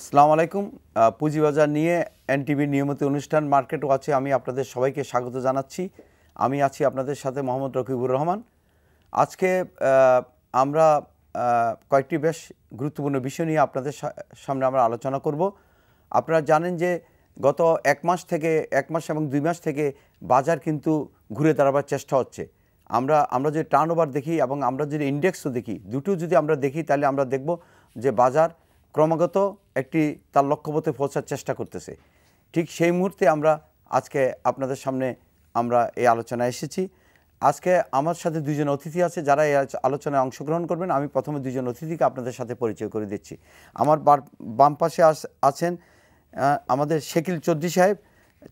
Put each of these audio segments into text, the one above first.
আসসালামু আলাইকুম। পুঁজিবাজার নিয়ে এনটিভির নিয়মিত অনুষ্ঠান মার্কেট ওয়াচে আমি আপনাদের সবাইকে স্বাগত জানাচ্ছি। আমি আছি আপনাদের সাথে মোহাম্মদ রকিবুর রহমান। আজকে আমরা কয়েকটি বেশ গুরুত্বপূর্ণ বিষয় নিয়ে আপনাদের সামনে আমরা আলোচনা করব। আপনারা জানেন যে গত এক মাস এবং 2 মাস থেকে বাজার কিন্তু ঘুরে দাঁড়াবার চেষ্টা হচ্ছে। আমরা যদি টার্নওভার দেখি এবং আমরা যদি ইন্ডেক্সও দেখি, দুটো যদি আমরা দেখি তাহলে আমরা দেখব যে বাজার ক্রমাগত একটি তার লক্ষ্যপথে পৌঁছার চেষ্টা করতেছে। ঠিক সেই মুহূর্তে আমরা আজকে আপনাদের সামনে আমরা এই আলোচনায় এসেছি। আজকে আমার সাথে দুজন অতিথি আছে যারা এই আলোচনায় অংশগ্রহণ করবেন। আমি প্রথমে দুজন অতিথিকে আপনাদের সাথে পরিচয় করে দিচ্ছি। আমার বাম পাশে আছেন আমাদের শাকিল চৌধুরী সাহেব,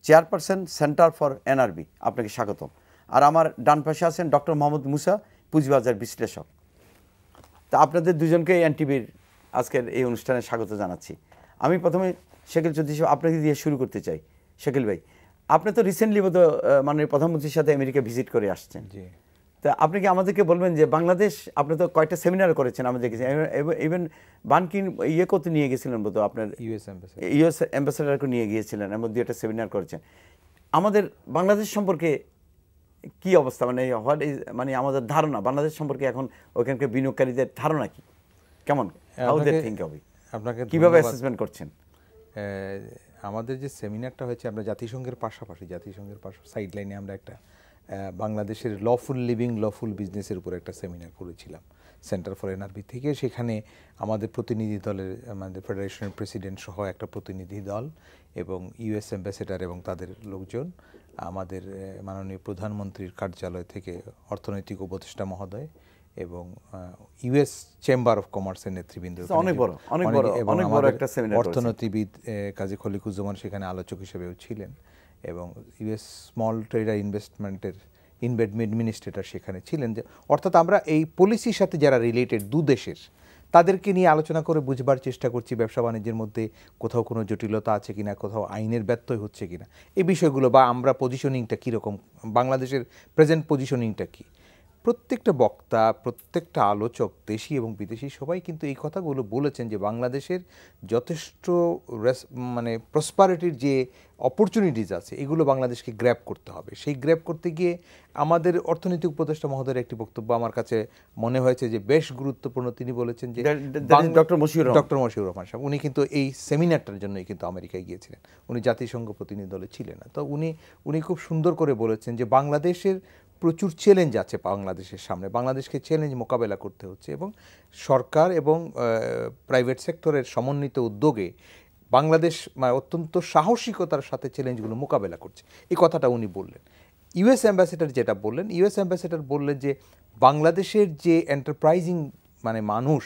চেয়ারপারসন সেন্টার ফর এনআরবি, আপনাকে স্বাগতম। আর আমার ডান পাশে আছেন ডক্টর মোহাম্মদ মুসা, পুঁজিবাজার বিশ্লেষক। তা আপনাদের দুজনকে এনটিভির আজকের এই অনুষ্ঠানে স্বাগত জানাচ্ছি। আমি প্রথমে শাকিল চৌধুরী সাহেব আপনাকে দিয়ে শুরু করতে চাই। শাকিল ভাই, আপনি তো রিসেন্টলি মাননীয় প্রধানমন্ত্রীর সাথে আমেরিকা ভিজিট করে আসছেন। তা আপনি কি আমাদেরকে বলবেন যে বাংলাদেশ, আপনি তো কয়েকটা সেমিনার করেছেন আমাদের কাছে, ইভেন বানকিন করতে নিয়ে গেছিলেন বোধ, আপনার ইউএস অ্যাম্বাসেডারকে নিয়ে গিয়েছিলেন, এর মধ্যে একটা সেমিনার করেছেন। আমাদের বাংলাদেশ সম্পর্কে কি অবস্থা, মানে আমাদের ধারণা বাংলাদেশ সম্পর্কে এখন ওইখানকার বিনিয়োগকারীদের ধারণা কি, কেমন, আপনাকে কিভাবে অ্যাসেসমেন্ট করছেন? আমাদের যে সেমিনারটা হয়েছে, আমরা জাতিসংঘের সাইড লাইনে আমরা একটা বাংলাদেশের লফুল লিভিং লফুল বিজনেসের উপর একটা সেমিনার করেছিলাম সেন্টার ফর এনআরবি থেকে। সেখানে আমাদের প্রতিনিধি দলের, আমাদের ফেডারেশনের প্রেসিডেন্ট সহ একটা প্রতিনিধি দল এবং ইউএস অ্যাম্বাসেডার এবং তাদের লোকজন, আমাদের মাননীয় প্রধানমন্ত্রীর কার্যালয় থেকে অর্থনৈতিক উপদেষ্টা মহোদয় এবং ইউএস চেম্বার অফ কমার্সের নেতৃবৃন্দ, অর্থনীতিবিদ কাজী খলিকুজ্জামান সেখানে আলোচক হিসেবেও ছিলেন এবং ইউএস স্মল ট্রেডার ইনভেস্টমেন্টের অ্যাডমিনিস্ট্রেটর সেখানে ছিলেন। যে অর্থাৎ আমরা এই পলিসির সাথে যারা রিলেটেড দু দেশের, তাদেরকে নিয়ে আলোচনা করে বুঝবার চেষ্টা করছি ব্যবসা বাণিজ্যের মধ্যে কোথাও কোনো জটিলতা আছে কিনা, কোথাও আইনের ব্যত্যয় হচ্ছে কিনা, এই বিষয়গুলো, বা আমরা পজিশনিংটা কীরকম, বাংলাদেশের প্রেজেন্ট পজিশনিংটা কী। প্রত্যেকটা বক্তা, প্রত্যেকটা আলোচক, দেশি এবং বিদেশি, সবাই কিন্তু এই কথাগুলো বলেছেন যে বাংলাদেশের যথেষ্ট প্রসপারিটির যে অপরচুনিটিস আছে, এগুলো বাংলাদেশকে গ্র্যাব করতে হবে। সেই গ্র্যাব করতে গিয়ে আমাদের অর্থনৈতিক উপদেষ্টা মহোদয়ের একটি বক্তব্য আমার কাছে মনে হয়েছে যে বেশ গুরুত্বপূর্ণ। তিনি বলেছেন যে ডক্টর মশিউর রহমান সাহেব, উনি কিন্তু এই সেমিনারটার জন্যই কিন্তু আমেরিকায় গিয়েছিলেন, উনি জাতিসংঘ প্রতিনিধি দলে ছিলেন না। তো উনি খুব সুন্দর করে বলেছেন যে বাংলাদেশের প্রচুর চ্যালেঞ্জ আছে বাংলাদেশের সামনে, বাংলাদেশকে চ্যালেঞ্জ মোকাবেলা করতে হচ্ছে এবং সরকার এবং প্রাইভেট সেক্টরের সমন্বিত উদ্যোগে বাংলাদেশ অত্যন্ত সাহসিকতার সাথে চ্যালেঞ্জগুলো মোকাবেলা করছে, এই কথাটা উনি বললেন। ইউএস অ্যাম্বাসেডার বললেন যে বাংলাদেশের যে এন্টারপ্রাইজিং মানুষ,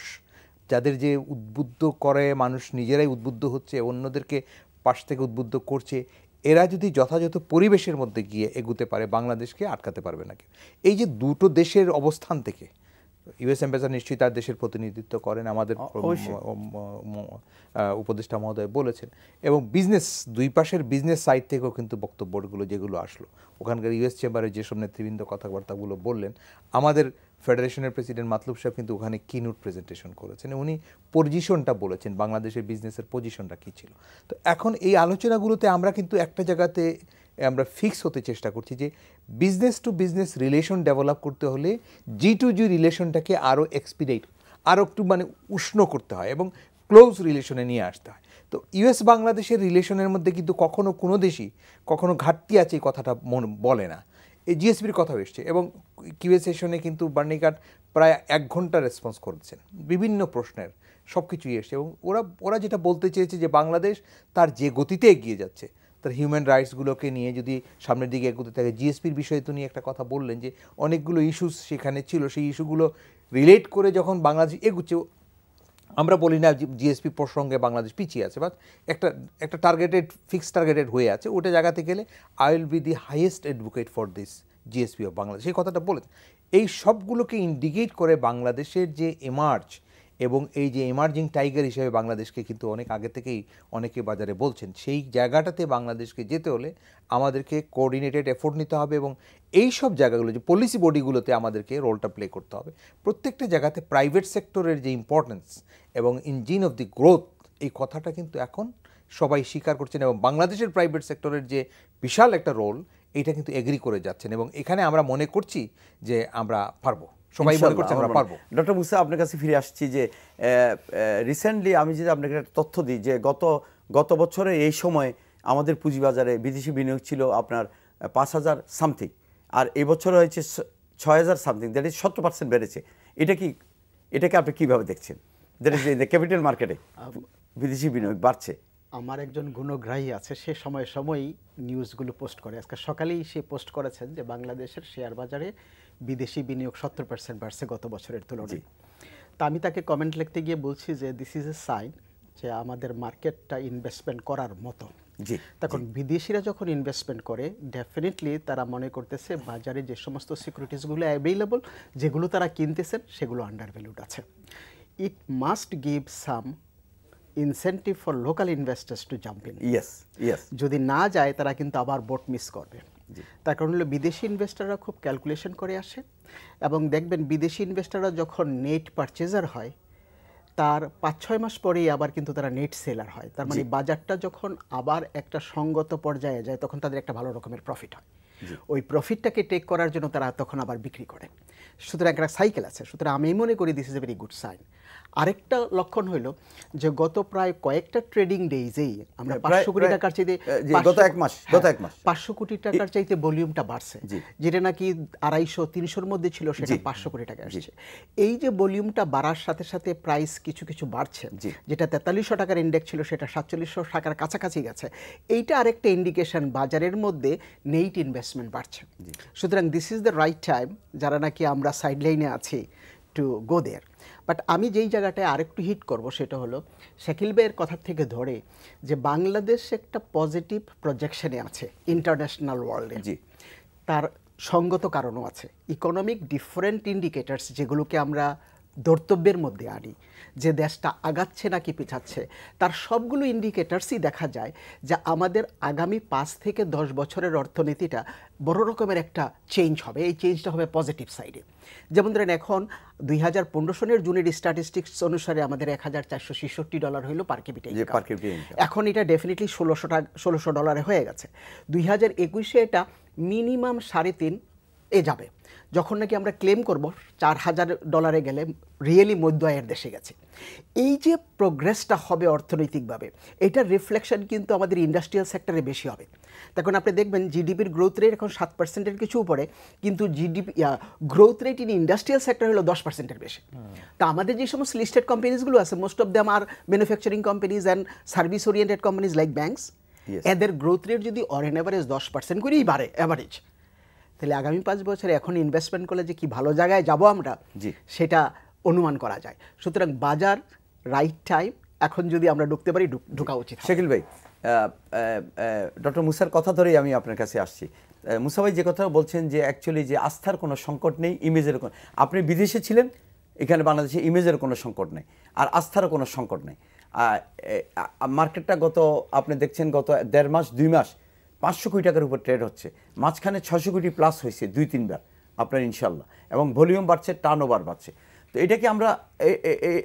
যাদের যে উদ্বুদ্ধ করে, মানুষ নিজেরাই উদ্বুদ্ধ হচ্ছে, অন্যদেরকে পাশ থেকে উদ্বুদ্ধ করছে, এরা যদি যথাযথ পরিবেশের মধ্যে গিয়ে এগুতে পারে, বাংলাদেশকে আটকাতে পারবে না কেউ। এই যে দুটো দেশের অবস্থান থেকে, ইউএস অ্যাম্বাসেডার নিশ্চয়ই তার দেশের প্রতিনিধিত্ব করেন, আমাদের উপদেষ্টা মহোদয় বলেছেন, এবং দুই পাশের বিজনেস সাইড থেকেও কিন্তু বক্তব্যগুলো যেগুলো আসলো, ওখানকার ইউএস চেম্বারের যেসব নেতৃবৃন্দ কথাবার্তাগুলো বললেন, আমাদের ফেডারেশনের প্রেসিডেন্ট মাতলুব সাহেব কিন্তু ওখানে কিনোট প্রেজেন্টেশন করেছেন, উনি পজিশনটা বলেছেন, বাংলাদেশের বিজনেসের পজিশনটা কী ছিল। তো এখন এই আলোচনাগুলোতে আমরা কিন্তু একটা জায়গাতে আমরা ফিক্স হতে চেষ্টা করছি যে business to business relation develop করতে হলে G2G রিলেশনটাকে আরও এক্সপিডাইট, আরও একটু উষ্ণ করতে হয় এবং ক্লোজ রিলেশনে নিয়ে আসতে হয়। তো ইউএস বাংলাদেশের রিলেশনের মধ্যে কিন্তু কখনো কোনো দেশই কখনো ঘাটতি আছে এই কথাটা বলে না। এই জিএসপির কথা এসছে এবং কিউএ সেশনে কিন্তু বার্নিকাট প্রায় 1 ঘন্টা রেসপন্স করেছেন বিভিন্ন প্রশ্নের, সব কিছুই এসছে এবং ওরা যেটা বলতে চেয়েছে যে বাংলাদেশ তার যে গতিতে এগিয়ে যাচ্ছে, তার হিউম্যান রাইটসগুলোকে নিয়ে যদি সামনের দিকে এগোতে থাকে, জিএসপির বিষয়ে তো নিয়ে একটা কথা বললেন যে অনেকগুলো ইস্যুস সেখানে ছিল, সেই ইস্যুগুলো রিলেট করে যখন বাংলাদেশ এগুচ্ছে, আমরা বলি না জিএসপি প্রসঙ্গে বাংলাদেশ পিছিয়ে আছে, বাট একটা ফিক্সড টার্গেটেড হয়ে আছে, ওটা জায়গাতে গেলে I will be the highest advocate for this GSP of Bangladesh, এই কথাটা বলেছে। এই সবগুলোকে ইন্ডিকেট করে বাংলাদেশের যে এবং এই যে এমার্জিং টাইগার হিসেবে বাংলাদেশকে কিন্তু অনেক আগে থেকেই অনেকে বাজারে বলছেন, সেই জায়গাটাতে বাংলাদেশকে যেতে হলে আমাদেরকে কোঅর্ডিনেটেড এফোর্ট নিতে হবে এবং এই সব জায়গাগুলো যে পলিসি বডিগুলোতে আমাদেরকে রোলটা প্লে করতে হবে। প্রত্যেকটা জায়গাতে প্রাইভেট সেক্টরের যে ইম্পর্টেন্স এবং ইঞ্জিন অফ দি গ্রোথ এই কথাটা কিন্তু এখন সবাই স্বীকার করছেন এবং বাংলাদেশের প্রাইভেট সেক্টরের যে বিশাল একটা রোল এটা কিন্তু এগ্রি করে যাচ্ছেন এবং এখানে আমরা মনে করছি যে আমরা পারবো, সবাই মনে করছে আমরা পারবো। ডক্টর মুসা, আপনার কাছে ফিরে আসছি যে রিসেন্টলি আমি যদি আপনাকে একটা তথ্য দিই যে গত বছরে এই সময় আমাদের পুঁজিবাজারে বিদেশি বিনিয়োগ ছিল আপনার 5,000 সামথিং, আর এই বছর হয়েছে 6,000 সামথিং, দ্যাট ইজ 70% বেড়েছে। এটাকে আপনি কীভাবে দেখছেন? দ্যাট ইজ দ্য ক্যাপিটাল মার্কেটে বিদেশি বিনিয়োগ বাড়ছে। আমার একজন গুণগ্রাহী আছে, সে সময়ই নিউজগুলো পোস্ট করে। আজকে সকালেই সে পোস্ট করেছেন যে বাংলাদেশের শেয়ার বাজারে বিদেশি বিনিয়োগ 70% বাড়ছে গত বছরের তুলনায়। তা আমি তাকে কমেন্ট লিখতে গিয়ে বলছি যে দিস ইজ এ সাইন যে আমাদের মার্কেটটা ইনভেস্টমেন্ট করার মতো। তখন বিদেশিরা যখন ইনভেস্টমেন্ট করে ডেফিনেটলি তারা মনে করতেছে বাজারে যে সমস্ত সিকিউরিটিসগুলো অ্যাভেলেবল, যেগুলো তারা কিনতেছেন সেগুলো আন্ডার ভ্যালুড আছে। It must give some incentive for local investors to jump in. যদি না যায় তারা কিন্তু আবার বোট মিস করবে। তার কারণ হলো বিদেশি ইনভেস্টাররা খুব ক্যালকুলেশন করে আসে এবং দেখবেন বিদেশি ইনভেস্টাররা যখন নেট পারচেজার হয় তার 5-6 মাস পরেই আবার কিন্তু তারা নেট সেলার হয়। তার মানে বাজারটা যখন আবার একটা সঙ্গত পর্যায়ে যায় তখন তাদের একটা ভালো রকমের প্রফিট হয়। ওই প্রফিটটাকে টেক করার জন্য তারা তখন আবার বিক্রি করে। সুতরাং একটা সাইকেল আছে। সুতরাং আমি মনে করি this is a very good sign. আরেকটা লক্ষণ হইল যে গত প্রায় কয়েকটা ট্রেডিং ডেইজেই আমরা 500 কোটি টাকার চাইতে গত এক মাস 500 কোটি টাকার চাইতে ভলিউমটা বাড়ছে, যেটা নাকি 250-300-র মধ্যে ছিল সেটা 500 কোটি টাকা আসছে। এই যে ভলিউমটা বাড়ার সাথে সাথে প্রাইস কিছু বাড়ছে, যেটা 4300 টাকার ইন্ডেক্স ছিল সেটা 4700 টাকার কাছাকাছি গেছে। এইটা আরেকটা ইন্ডিকেশন বাজারের মধ্যে নেট ইনভেস্টমেন্ট বাড়ছে। সুতরাং this is the right time যারা নাকি আমরা সাইডলাইনে আছি টু গো দেয়ার। বাট আমি যেই জায়গাটায় আরেকটু হিট করব সেটা হলো শাকিল ভাইয়ের কথা থেকে ধরে যে বাংলাদেশ একটা পজিটিভ প্রজেকশনে আছে ইন্টারন্যাশনাল ওয়ার্ল্ডে। তার সঙ্গত কারণও আছে। ইকোনমিক ডিফারেন্ট ইন্ডিকেটার্স যেগুলোকে আমরা ধর্তব্যের মধ্যে আনি, যে দেশটা আগাচ্ছে নাকি পিছাচ্ছে, তার সবগুলো ইন্ডিকেটার্সই দেখা যায় যে আমাদের আগামী 5 থেকে 10 বছরের অর্থনীতিটা বড় রকমের একটা চেঞ্জ হবে। এই চেঞ্জটা হবে পজিটিভ সাইডে। যেমন ধরেন এখন 2015 সনের জুনের স্ট্যাটিস্টিক্স অনুসারে আমাদের $1,466 হইল পার ক্যাপিটা ইনকাম। এখন এটা ডেফিনেটলি $1,600 হয়ে গেছে। 2021-এ এটা মিনিমাম $3.5 যাবে, যখন নাকি আমরা ক্লেম করব $4,000 গেলে রিয়েলি মধ্য আয়ের দেশে গেছে। এই যে প্রোগ্রেসটা হবে অর্থনৈতিকভাবে, এটার রিফ্লেকশন কিন্তু আমাদের ইন্ডাস্ট্রিয়াল সেক্টরে বেশি হবে। তখন আপনি দেখবেন জিডিপির গ্রোথ রেট এখন 7%-এর কিছু উপরে, কিন্তু growth rate in industrial sector হলো 10%-এর বেশি। তা আমাদের যে সমস্ত লিস্টেড কোম্পানিজগুলো আছে, most of them are manufacturing companies and service oriented companies like banks, এদের গ্রোথ রেট যদি অন এভারেজ 10% করেই বাড়ে অ্যাভারেজ, তাহলে আগামী 5 বছরে এখন ইনভেস্টমেন্ট করলে যে কি ভালো জায়গায় যাব আমরা, সেটা অনুমান করা যায়। সুতরাং বাজার রাইট টাইম, এখন যদি আমরা ঢুকতে পারি ঢোকা উচিত। শাকিল ভাই, ডক্টর মুসার কথা ধরেই আমি আপনার কাছে আসছি। মুসা ভাই যে কথা বলছেন যে অ্যাকচুয়ালি যে আস্থার কোনো সংকট নেই, ইমেজের কোনো, আপনি বিদেশে ছিলেন, এখানে বাংলাদেশে ইমেজের কোনো সংকট নেই, আর আস্থারও কোনো সংকট নেই। মার্কেটটা আপনি দেখছেন গত 1.5 মাস 2 মাস 500 কোটি টাকার উপর ট্রেড হচ্ছে, মাঝখানে 600 কোটি প্লাস হয়েছে 2-3 বার আপনার ইনশাল্লাহ, এবং ভলিউম বাড়ছে, টার্ন ওভার বাড়ছে। তো এটাকে আমরা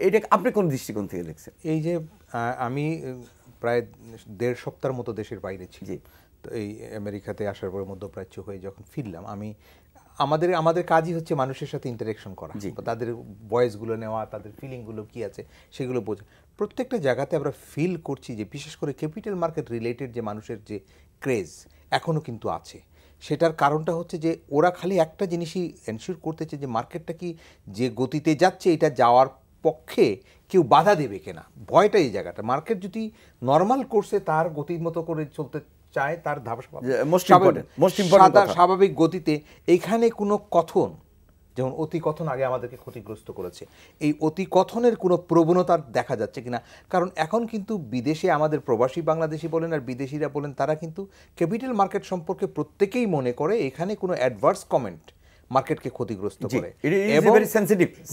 এটাকে আপনি কোন দৃষ্টিকোণ থেকে দেখছেন? এই যে আমি প্রায় 1.5 সপ্তাহের মতো দেশের বাইরে ছিল, তো এই আমেরিকাতে আসার পরে মধ্যপ্রাচ্য হয়ে যখন ফিরলাম, আমাদের কাজই হচ্ছে মানুষের সাথে ইন্টারেকশন করা, তাদের ভয়েসগুলো নেওয়া, তাদের ফিলিংগুলো কি আছে সেগুলো বোঝা। প্রত্যেকটা জায়গাতে আমরা ফিল করছি যে বিশেষ করে ক্যাপিটাল মার্কেট রিলেটেড যে মানুষের যে ক্রেজ এখনও কিন্তু আছে। সেটার কারণটা হচ্ছে যে ওরা খালি একটা জিনিসই এনশিওর করতেছে যে মার্কেটটা কি যে গতিতে যাচ্ছে এটা যাওয়ার পক্ষে কেউ বাধা দেবে কিনা, ভয়টা এই জায়গাটা। মার্কেট যদি নর্মাল কোর্সে তার গতির মতো করে চলতে চায়, তার স্বাভাবিক গতিতে, এইখানে কোনো কথন, যেমন অতি কথন আগে আমাদেরকে ক্ষতিগ্রস্ত করেছে, এই অতি কথনের কোনো প্রবণতা দেখা যাচ্ছে কিনা। কারণ এখন কিন্তু বিদেশে আমাদের প্রবাসী বাংলাদেশি বলেন আর বিদেশিরা বলেন, তারা কিন্তু ক্যাপিটাল মার্কেট সম্পর্কে প্রত্যেকেই মনে করে এখানে কোনো অ্যাডভার্স কমেন্ট মার্কেটকে ক্ষতিগ্রস্ত করে, এবং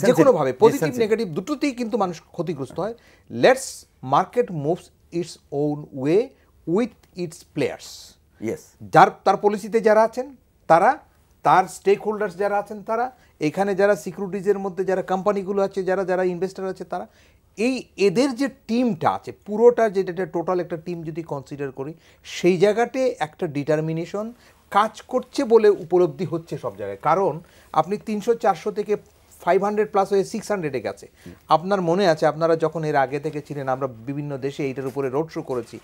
যে কোনোভাবে পজিটিভ নেগেটিভ দুটোতেই কিন্তু মানুষ ক্ষতিগ্রস্ত হয়। Let's market moves its own way with its players. তার পলিসিতে যারা আছেন তারা, তার স্টেক হোল্ডার্স যারা আছেন তারা, এখানে যারা সিকিউরিটিজের মধ্যে যারা কোম্পানিগুলো আছে, যারা ইনভেস্টার আছে, তারা এই এদের যে টিমটা আছে পুরোটা যেটা টোটাল একটা টিম যদি কনসিডার করি সেই জায়গাতে একটা ডিটারমিনেশন কাজ করছে বলে উপলব্ধি হচ্ছে সব জায়গায়। কারণ আপনি 300-400 থেকে 500 প্লাস হয়ে 600-এ গেছে। আপনার মনে আছে আপনারা যখন এর আগে থেকে ছিলেন, আমরা বিভিন্ন দেশে এইটার উপরে রোড শো করেছি,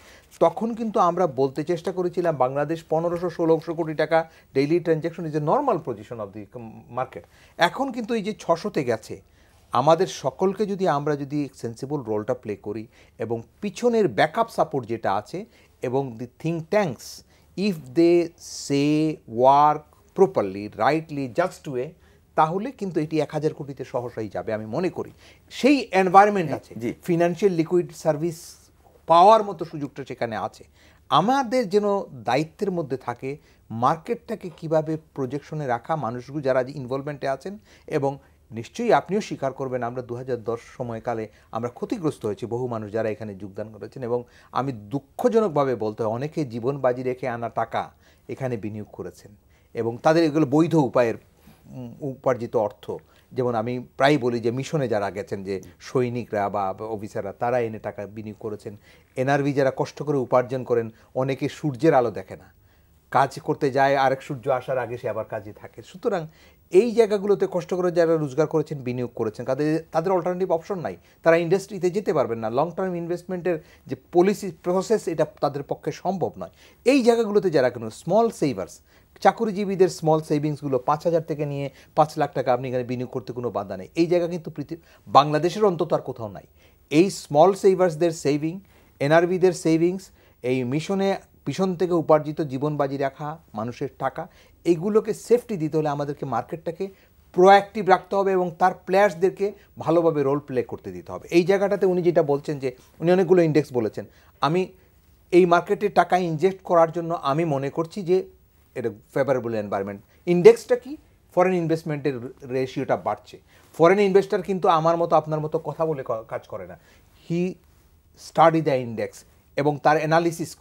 তখন কিন্তু আমরা বলতে চেষ্টা করেছিলাম বাংলাদেশ 1500-1600 কোটি টাকা daily transaction is a normal position of the market. এখন কিন্তু এই যে 600-তে গেছে, আমাদের সকলকে যদি আমরা যদি সেন্সিবল রোলটা প্লে করি এবং পিছনের ব্যাকআপ সাপোর্ট যেটা আছে এবং the think tanks if they say work properly rightly just way, তাহলে কিন্তু এটি 1000 কোটিতে সহসাই যাবে আমি মনে করি। সেই এনভায়রনমেন্ট আছে, ফিনান্সিয়াল লিকুইড সার্ভিস পাওয়ার মতো সুযোগটা সেখানে আছে। আমাদের যেন দায়িত্বের মধ্যে থাকে মার্কেটটাকে কিভাবে প্রজেকশনে রাখা, মানুষগুলো যারা ইনভলভমেন্টে আছেন। এবং নিশ্চয়ই আপনিও স্বীকার করবেন আমরা 2010 সময়কালে আমরা ক্ষতিগ্রস্ত হয়েছি, বহু মানুষ যারা এখানে যোগদান করেছেন, এবং আমি দুঃখজনকভাবে বলতে হয় অনেকে জীবন বাজি রেখে আনা টাকা এখানে বিনিয়োগ করেছেন এবং তাদের এগুলো বৈধ উপায়ের উপার্জিত অর্থ। যেমন আমি প্রায় বলি যে মিশনে যারা গেছেন, যে সৈনিকরা বা অফিসাররা, তারা এনে টাকা বিনিয়োগ করেছেন। এনআরভি যারা কষ্ট করে উপার্জন করেন, অনেকে সূর্যের আলো দেখে না, কাজ করতে যায়, আরেক সূর্য আসার আগে সে আবার কাজে থাকে। সুতরাং এই জায়গাগুলোতে কষ্ট করে যারা রোজগার করেছেন, বিনিয়োগ করেছেন, তাদের অল্টারনেটিভ অপশন নাই, তারা ইন্ডাস্ট্রিতে যেতে পারবেন না। লং টার্ম ইনভেস্টমেন্টের যে পলিসি প্রসেস, এটা তাদের পক্ষে সম্ভব নয়। এই জায়গাগুলোতে যারা কোনো স্মল সেভার্স, চাকুরিজীবীদের স্মল সেভিংসগুলো 5000 থেকে নিয়ে 5 লাখ টাকা আপনি এখানে বিনিয়োগ করতে কোনো বাধা নেই। এই জায়গা কিন্তু বাংলাদেশের অন্তত আর কোথাও নাই। এই স্মল সেভার্সদের সেভিং, এনআরবিদের সেভিংস, এই মিশনে পিছন থেকে উপার্জিত জীবন বাজি রাখা মানুষের টাকা, এইগুলোকে সেফটি দিতে হলে আমাদেরকে মার্কেটটাকে প্রোঅ্যাক্টিভ রাখতে হবে এবং তার প্লেয়ার্সদেরকে ভালোভাবে রোল প্লে করতে দিতে হবে। এই জায়গাটাতে উনি যেটা বলছেন, যে উনি অনেকগুলো ইন্ডেক্স বলেছেন, আমি এই মার্কেটে টাকা ইনজেক্ট করার জন্য আমি মনে করছি যে এটা ফেভারেবল এনভায়রনমেন্ট। ইন্ডেক্সটা কি? ফরেন ইনভেস্টমেন্টের রেশিওটা বাড়ছে। ফরেন ইনভেস্টার কিন্তু আমার মতো আপনার মতো কথা বলে কাজ করে না, হি স্টাডি দ্য ইন্ডেক্স এবং তার অ্যানালিসিস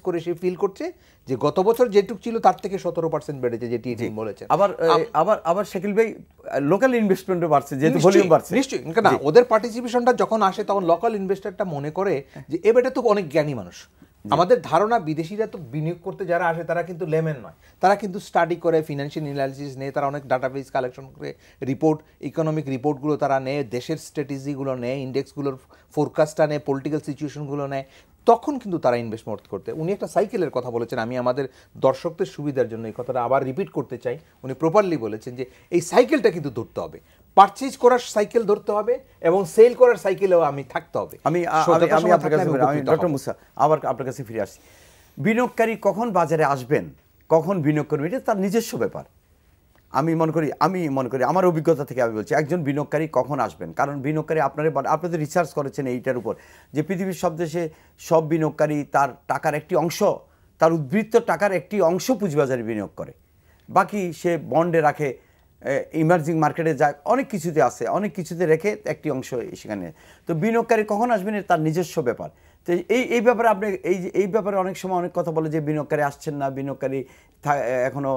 করে সে ফিল করছে যে গত বছর যেটুক ছিল তার থেকে 17% বেড়েছে, যেটি টিম বলেছেন। আবার শাকিল ভাই, লোকাল ইনভেস্টমেন্টও বাড়ছে, যেহেতু ভলিউম বাড়ছে। নিশ্চয়ই, না ওদের পার্টিসিপেশনটা যখন আসে তখন লোকাল ইনভেস্টরটা মনে করে যে এবারে তো অনেক জ্ঞানী মানুষ। আমাদের ধারণা বিদেশিরা তো বিনিয়োগ করতে যারা আসে তারা কিন্তু লেমেন নয়, তারা কিন্তু স্টাডি করে, ফিনান্সিয়াল অ্যানালিসিস নেয়, তারা অনেক ডাটাবেস কালেকশন করে, রিপোর্ট, ইকোনমিক রিপোর্টগুলো তারা নেয়, দেশের স্ট্র্যাটেজিগুলো নেয়, ইন্ডেক্সগুলোর ফোরকাস্টটা নেয়, পলিটিক্যাল সিচুয়েশনগুলো নেয়, তখন কিন্তু তারা ইনভেস্টমেন্ট করতে। উনি একটা সাইকেলের কথা বলেছেন, আমি আমাদের দর্শকদের সুবিধার জন্য এই কথাটা আবার রিপিট করতে চাই। উনি প্রপারলি বলেছেন যে এই সাইকেলটা কিন্তু ধরতে হবে, পারচেজ করার সাইকেল ধরতে হবে এবং সেল করার সাইকেলেও আমি থাকতে হবে। আমি ডক্টর মুসা আবার আপনার কাছে ফিরে আসি। বিনিয়োগকারী কখন বাজারে আসবেন, কখন বিনিয়োগ করবেন, এটা তার নিজস্ব ব্যাপার। আমি মনে করি আমার অভিজ্ঞতা থেকে আমি বলছি, একজন বিনিয়োগকারী কখন আসবেন, কারণ বিনিয়োগকারী আপনাদের রিসার্চ করেছেন এইটার উপর, যে পৃথিবীর সব দেশে সব বিনিয়োগকারী তার টাকার একটি অংশ, তার উদ্বৃত্ত টাকার একটি অংশ পুঁজিবাজারে বিনিয়োগ করে, বাকি সে বন্ডে রাখে, ইমার্জিং মার্কেটে যায়, অনেক কিছুতে আছে, অনেক কিছুতে রেখে একটি অংশ সেখানে। তো বিনিয়োগকারী কখন আসবেন তার নিজস্ব ব্যাপার। তো এই ব্যাপারে আপনি এই ব্যাপারে অনেক সময় অনেক কথা বলে যে বিনিয়োগকারী আসছেন না, বিনিয়োগকারী এখনো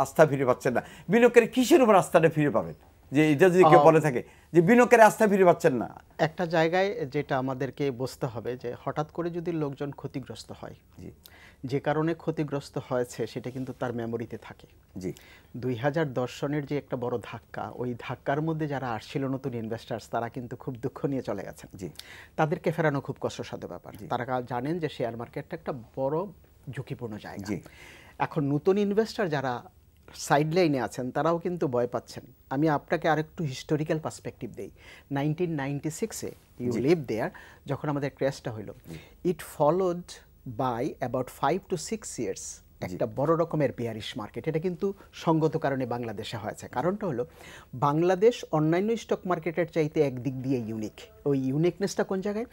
আস্থা ফিরে পাচ্ছেন না। বিনিয়োগকারী কিসের উপর আস্থাটা ফিরে পাবেন, যে এটা যদি কেউ বলে থাকে যে বিনিয়োগকারী আস্থা ফিরে পাচ্ছেন না? একটা জায়গায় যেটা আমাদেরকে বুঝতে হবে, যে হঠাৎ করে যদি লোকজন ক্ষতিগ্রস্ত হয়, যে কারণে ক্ষতিগ্রস্ত হয়েছে সেটা কিন্তু তার মেমোরিতে থাকে। 2010 সনের যে একটা বড় ধাক্কা, ওই ধাক্কার মধ্যে যারা আসছিল নতুন ইনভেস্টার্স, তারা কিন্তু খুব দুঃখ নিয়ে চলে গেছেন। তাদেরকে ফেরানো খুব কষ্টসাধ্য ব্যাপার। তারা জানেন যে শেয়ার মার্কেটটা একটা বড় ঝুঁকিপূর্ণ জায়গা। এখন নতুন ইনভেস্টার যারা সাইড লাইনে আছেন, তারাও কিন্তু ভয় পাচ্ছেন। আমি আপনাকে আরেকটু হিস্টোরিক্যাল পার্সপেক্টিভ দেই। 1996-এ ইউ লিভ দেয়ার, যখন আমাদের ক্র্যাশটা হলো, it followed by about 5 to 6 years একটা বড় রকমের বিয়ারিশ মার্কেট। এটা কিন্তু সঙ্গত কারণে বাংলাদেশে হয়েছে। কারণটা হলো বাংলাদেশ অন্যান্য স্টক মার্কেটের চাইতে একদিক দিয়ে ইউনিক। ওই ইউনিকনেসটা কোন জায়গায়?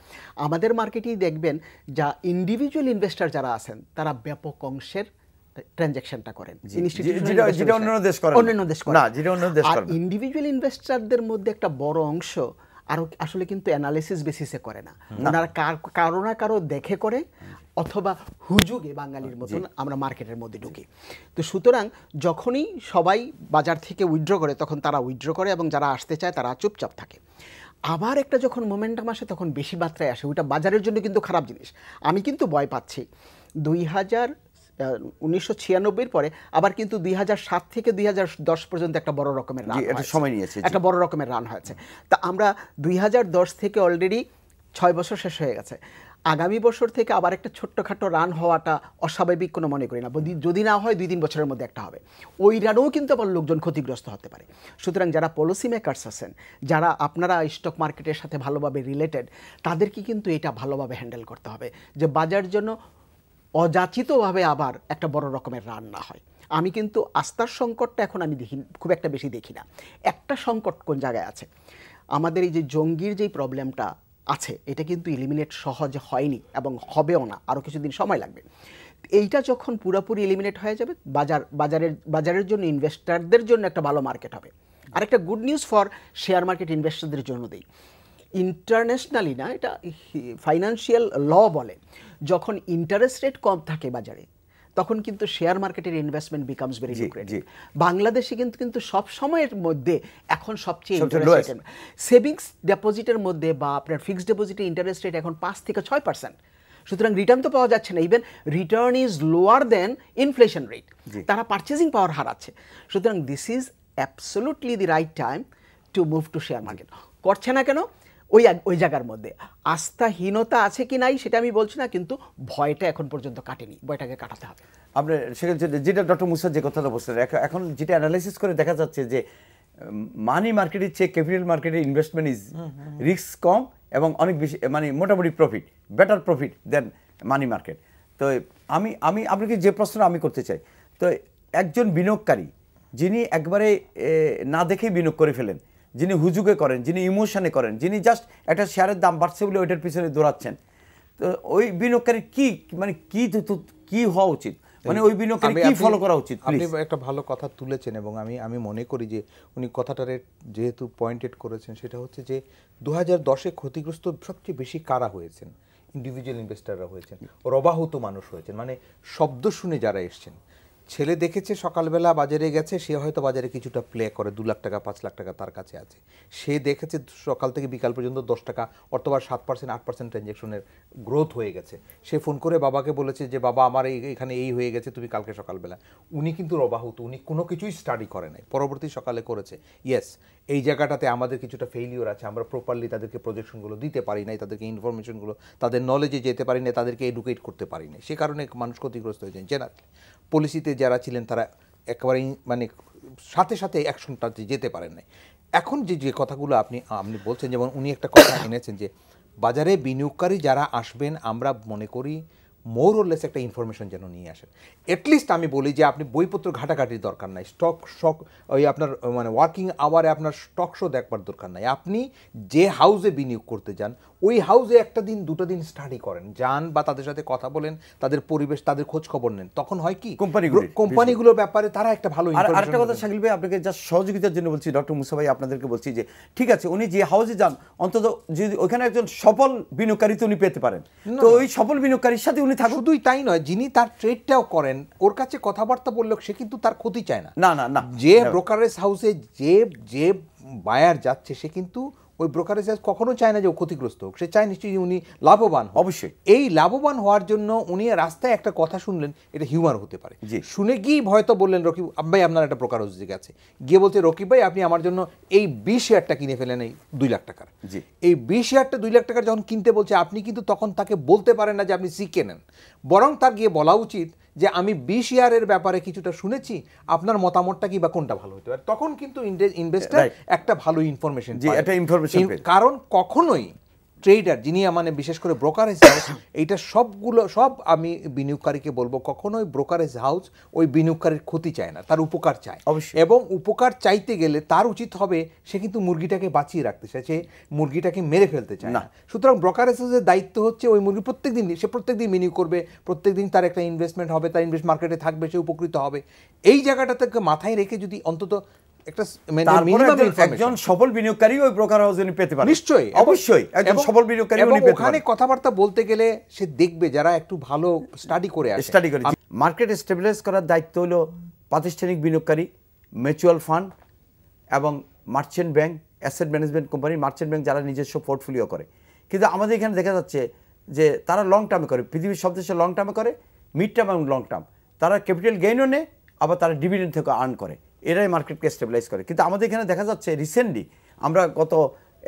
আমাদের মার্কেটেই দেখবেন যা ইন্ডিভিজুয়াল ইনভেস্টার যারা আছেন, তারা ব্যাপক অংশের ট্রানজাকশনটা করেন, অন্যান্য দেশ করেন। আর ইন্ডিভিজুয়াল ইনভেস্টারদের মধ্যে একটা বড় অংশ আর আসলে কিন্তু অ্যানালিসিস বেসিসে করে না, ওনারা কারো না কারো দেখে করে, অথবা হুজুগে বাঙালির মতন আমরা মার্কেটের মধ্যে ঢুকি। তো সুতরাং যখনই সবাই বাজার থেকে উইথড্র করে, তখন তারা উইথড্র করে এবং যারা আসতে চায় তারা চুপচাপ থাকে। আবার একটা যখন মোমেন্টাম আসে তখন বেশি মাত্রায় আসে, ওইটা বাজারের জন্য কিন্তু খারাপ জিনিস। আমি কিন্তু ভয় পাচ্ছি 1996 পরে আবার কিন্তু 2007 থেকে 2010 পর্যন্ত একটা বড় রকমের রান সময় নিয়েছে, একটা বড় রকমের রান হয়েছে। তা আমরা 2010 থেকে অলরেডি 6 বছর শেষ হয়ে গেছে। আগামী বছর থেকে আবার একটা ছোট্টখাটো রান হওয়াটা অস্বাভাবিক কোনো মনে করি না। যদি না হয় 2-3 বছরের মধ্যে একটা হবে। ওই রানেও কিন্তু আবার লোকজন ক্ষতিগ্রস্ত হতে পারে। সুতরাং যারা পলিসি মেকার্স আছেন, যারা আপনারা স্টক মার্কেটের সাথে ভালোভাবে রিলেটেড, তাদেরকে কিন্তু এটা ভালোভাবে হ্যান্ডেল করতে হবে যে বাজার জন্য অযাচিতভাবে আবার একটা বড় রকমের রান না হয়। আমি কিন্তু আস্থার সংকটটা এখন আমি দেখি, খুব একটা বেশি দেখি না। একটা সংকট কোন জায়গায় আছে, আমাদের এই যে জঙ্গির যেই প্রবলেমটা আছে, এটা কিন্তু এলিমিনেট সহজে হয়নি এবং হবেও না, আরও কিছুদিন সময় লাগবে। এইটা যখন পুরোপুরি এলিমিনেট হয়ে যাবে, বাজারের জন্য, ইনভেস্টারদের জন্য একটা ভালো মার্কেট হবে। আর একটা good news for share market ইনভেস্টারদের জন্য দেই, ইন্টারন্যাশনালি না, এটা ফাইন্যান্সিয়াল ল বলে, যখন ইন্টারেস্ট রেট কম থাকে বাজারে, তখন কিন্তু শেয়ার মার্কেটের ইনভেস্টমেন্ট বিকামস ভেরি লুক্রেটিভ। বাংলাদেশে কিন্তু সব সময়ের মধ্যে এখন সবচেয়ে সেভিংস ডিপোজিটের মধ্যে বা আপনার ফিক্সড ডিপোজিটের ইন্টারেস্ট রেট এখন 5 থেকে 6%। সুতরাং রিটার্ন তো পাওয়া যাচ্ছে না, even return is lower than inflation rate. তারা পারচেজিং পাওয়ার হারাচ্ছে। সুতরাং this is absolutely the right time to move to share market. করছে না কেন? ওই জায়গার মধ্যে আস্থাহীনতা আছে কি নাই সেটা আমি বলছি না, কিন্তু ভয়টা এখন পর্যন্ত কাটেনি, ভয়টাকে কাটাতে হবে। আপনি সেখানে যেটা ডক্টর মুসা যে কথাটা বলছেন, এখন যেটা অ্যানালাইসিস করে দেখা যাচ্ছে যে মানি মার্কেটের চেয়ে ক্যাপিটাল মার্কেটের ইনভেস্টমেন্ট ইজ রিস্ক কম এবং অনেক বেশি, মানে মোটামুটি প্রফিট, বেটার প্রফিট দেন মানি মার্কেট। তো আমি আপনাকে যে প্রশ্ন আমি করতে চাই, তো একজন বিনিয়োগকারী যিনি একবারে না দেখেই বিনিয়োগ করে ফেলেন, যিনি হুজুগে করেন, যিনি ইমোশনে করেন, যিনি জাস্ট একটা শেয়ারের দাম বাড়ছে বলে ওইটার পিছনে দৌড়াচ্ছেন, তো ওই বিনিয়োগকারী কি হওয়া উচিত, মানে ওই বিনিয়োগকারী কি ফলো করা উচিত? আপনি একটা ভালো কথা তুলেছেন এবং আমি মনে করি যে উনি কথাটারে যেহেতু পয়েন্টেড করেছেন, সেটা হচ্ছে যে 2010-এ ক্ষতিগ্রস্ত সবচেয়ে বেশি কারা হয়েছেন? ইন্ডিভিজুয়াল ইনভেস্টাররা হয়েছেন, রবাহত মানুষ হয়েছেন, মানে শব্দ শুনে যারা এসছেন। ছেলে দেখেছে সকালবেলা বাজারে গেছে, সে হয়তো বাজারে কিছুটা প্লে করে 2 লাখ টাকা 5 লাখ টাকা তার কাছে আছে, সে দেখেছে সকাল থেকে বিকাল পর্যন্ত 10 টাকা অথবা 7% 8% ট্রানজ্যাকশনের গ্রোথ হয়ে গেছে। সে ফোন করে বাবাকে বলেছে যে বাবা আমার এখানে এই হয়ে গেছে, তুমি কালকে সকালবেলা। উনি কিন্তু রবাহুত, উনি কোনো কিছুই স্টাডি করে নাই, পরবর্তী সকালে করেছে। ইয়েস, এই জায়গাটাতে আমাদের কিছুটা ফেইলিওর আছে, আমরা প্রপারলি তাদেরকে প্রজেকশনগুলো দিতে পারি নাই, তাদেরকে ইনফরমেশনগুলো তাদের নলেজে যেতে পারি না, তাদেরকে এডুকেট করতে পারি না, সে কারণে মানুষ ক্ষতিগ্রস্ত হয়েছেন। জেনারেলি পলিসিতে যারা ছিলেন তারা একেবারেই মানে সাথে সাথে অ্যাকশনটাতে যেতে পারেন নাই। এখন যে কথাগুলো আপনি বলছেন, যেমন উনি একটা কথা এনেছেন যে বাজারে বিনিয়োগকারী যারা আসবেন, আমরা মনে করি মোর ওর লেস একটা ইনফরমেশন যেন নিয়ে আসেন। অ্যাটলিস্ট আমি বলি যে আপনি বইপত্র ঘাটাঘাটির দরকার নাই, ওই আপনার মানে ওয়ার্কিং আওয়ারে আপনার স্টক শো দেখবার দরকার নাই। আপনি যে হাউসে বিনিয়োগ করতে যান, ওই হাউসে একটা দিন 2টা দিন স্টাডি করেন, যান বা তাদের সাথে কথা বলেন, তাদের পরিবেশ, তাদের খোঁজ খবর নেন। তখন হয় কি কোম্পানিগুলোর ব্যাপারে তারা একটা ভালো ইনফরমেশন। আরেকটা কথা শাকিল ভাই, আপনাকে জাস্ট সহযোগিতার জন্য বলছি, ডক্টর মুসা ভাই আপনাদেরকে বলছি যে ঠিক আছে, উনি যে হাউসে যান অন্তত যদি ওখানে একজন সফল বিনিয়োগকারী তো উনি পেতে পারেন, তো ওই সফল বিনিয়োগকারীর সাথে উনি থাকুন। শুধুই তাই নয়, যিনি তার ট্রেডটাও করেন, ওর কাছে কথাবার্তা বললেও সে কিন্তু তার ক্ষতি চায় না। না না না, যে ব্রোকারেজ হাউসে যে বায়ার যাচ্ছে, সে কিন্তু ওই ব্রোকারেজ হাউস কখনো চায় না যে ও ক্ষতিগ্রস্ত হোক, সে চায় নিশ্চয়ই উনি লাভবান। অবশ্যই এই লাভবান হওয়ার জন্য উনি রাস্তায় একটা কথা শুনলেন, এটা হিউমার হতে পারে, শুনে গিয়ে হয়তো বললেন রকিব ভাই আপনার একটা ব্রোকার হাউস গেছে, গিয়ে বলছে রকিব ভাই আপনি আমার জন্য এই 20 শেয়ারটা কিনে ফেলেন এই 2 লাখ টাকার। এই 20 শেয়ারটা 2 লাখ টাকার যখন কিনতে বলছে, আপনি কিন্তু তখন তাকে বলতে পারেন না যে আপনি শিখে নেন, বরং তার গিয়ে বলা উচিত যে আমি 20 শেয়ারের ব্যাপারে কিছুটা শুনেছি, আপনার মতামতটা কি বা কোনটা ভালো হতে পারে। তখন কিন্তু ইনভেস্টর একটা ভালো ইনফরমেশন পায়। কারণ কখনোই ট্রেডার যিনি মানে বিশেষ করে ব্রোকারেজ হাউস, এইটা সব আমি বিনিয়োগকারীকে বলবো, কখনোই ব্রোকারেজ হাউস ওই বিনিয়োগকারীর ক্ষতি চায় না, তার উপকার চায়। এবং উপকার চাইতে গেলে তার উচিত হবে সে কিন্তু মুরগিটাকে বাঁচিয়ে রাখতে চায়, সে মুরগিটাকে মেরে ফেলতে চায় না। সুতরাং ব্রোকারেজ হাউসের দায়িত্ব হচ্ছে ওই মুরগি প্রত্যেকদিন বিনিয়োগ করবে, প্রত্যেকদিন তার একটা ইনভেস্টমেন্ট হবে, তার ইনভেস্ট মার্কেটে থাকবে, সে উপকৃত হবে। এই জায়গাটাতে মাথায় রেখে যদি অন্তত একজন সফল বিনিয়োগকারী ওই ব্রোকার হাউসে পেতে পারে, নিশ্চয়ই অবশ্যই একজন সফল বিনিয়োগকারী উনি পেতে পারে। ওখানে কথাবার্তা বলতে গেলে সে দেখবে যারা একটু ভালো স্টাডি করে আসে। মার্কেট স্টেবিলাইজ করার দায়িত্ব হলো প্রাতিষ্ঠানিক বিনিয়োগকারী, মিউচুয়াল ফান্ড এবং merchant bank asset management company, merchant bank যারা নিজস্ব পোর্টফোলিও করে। কিন্তু আমাদের এখানে দেখা যাচ্ছে যে তারা লং টার্মে করে, পৃথিবীর সব দেশে লং টার্মে করে, মিড টার্ম এবং লং টার্ম। তারা ক্যাপিটাল গেইনও নেয়, আবার তারা ডিভিডেন্ড থেকে আর্ন করে, এরাই মার্কেটকে স্টেবিলাইজ করে। কিন্তু আমাদের এখানে দেখা যাচ্ছে রিসেন্টলি আমরা গত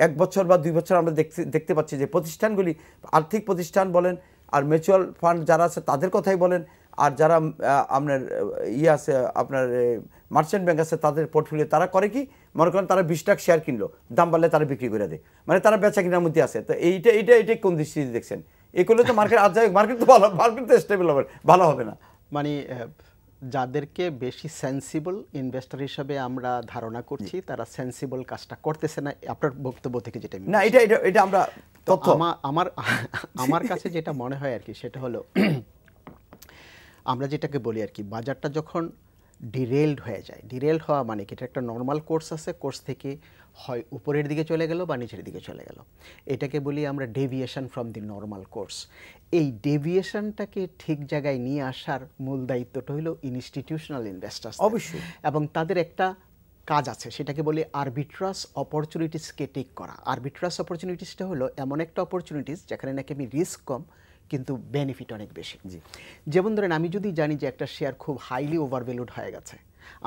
1 বছর বা 2 বছর আমরা দেখতে পাচ্ছি যে প্রতিষ্ঠানগুলি, আর্থিক প্রতিষ্ঠান বলেন আর মিউচুয়াল ফান্ড যারা আছে তাদের কথাই বলেন, আর যারা আপনার আছে আপনার মার্চেন্ট ব্যাংক আছে তাদের পোর্টফোলিও তারা করে কি, মনে করেন তারা 20 টাকা শেয়ার কিনলো, দাম বাড়লে তারা বিক্রি করে দেয়, মানে তারা বেচা কেনার মধ্যে আছে। তো এইটা কোন দৃষ্টিতে দেখছেন? এই করলে তো মার্কেট আর যাই মার্কেট তো ভালো, মার্কেট তো স্টেবল হবে, ভালো হবে না। মানে যাদেরকে বেশি সেন্সিবল ইনভেস্টর হিসেবে আমরা ধারণা করছি তারা সেন্সিবল কাজটা করতেছে না, আপনার বক্তব্য থেকে যেটা না, এটা আমরা তথ্য আমার কাছে যেটা মনে হয় আর কি, সেটা হলো আমরা যেটাকে বলি আর কি, বাজারটা যখন ডিরেলড হয়ে যায়, ডিরেলড হওয়া মানে কি, এটা একটা নর্মাল কোর্স আছে, কোর্স থেকে হয় উপরের দিকে চলে গেল বা নিচের দিকে চলে গেল, এটাকে বলি আমরা deviation from the normal course. এই ডেভিয়েশনটাকে ঠিক জায়গায় নিয়ে আসার মূল দায়িত্বটা হলো ইনস্টিটিউশনাল ইনভেস্টার্স, অবশ্যই। এবং তাদের একটা কাজ আছে, সেটাকে বলে আরবিট্রাস অপরচুনিটিসকে টেক করা। আরবিট্রাস অপরচুনিটিসটা হলো এমন একটা অপরচুনিটিস যেখানে নাকি আমি রিস্ক কম কিন্তু বেনিফিট অনেক বেশি। যেমন ধরেন আমি যদি জানি যে একটা শেয়ার খুব হাইলি ওভারভ্যালুড হয়ে গেছে,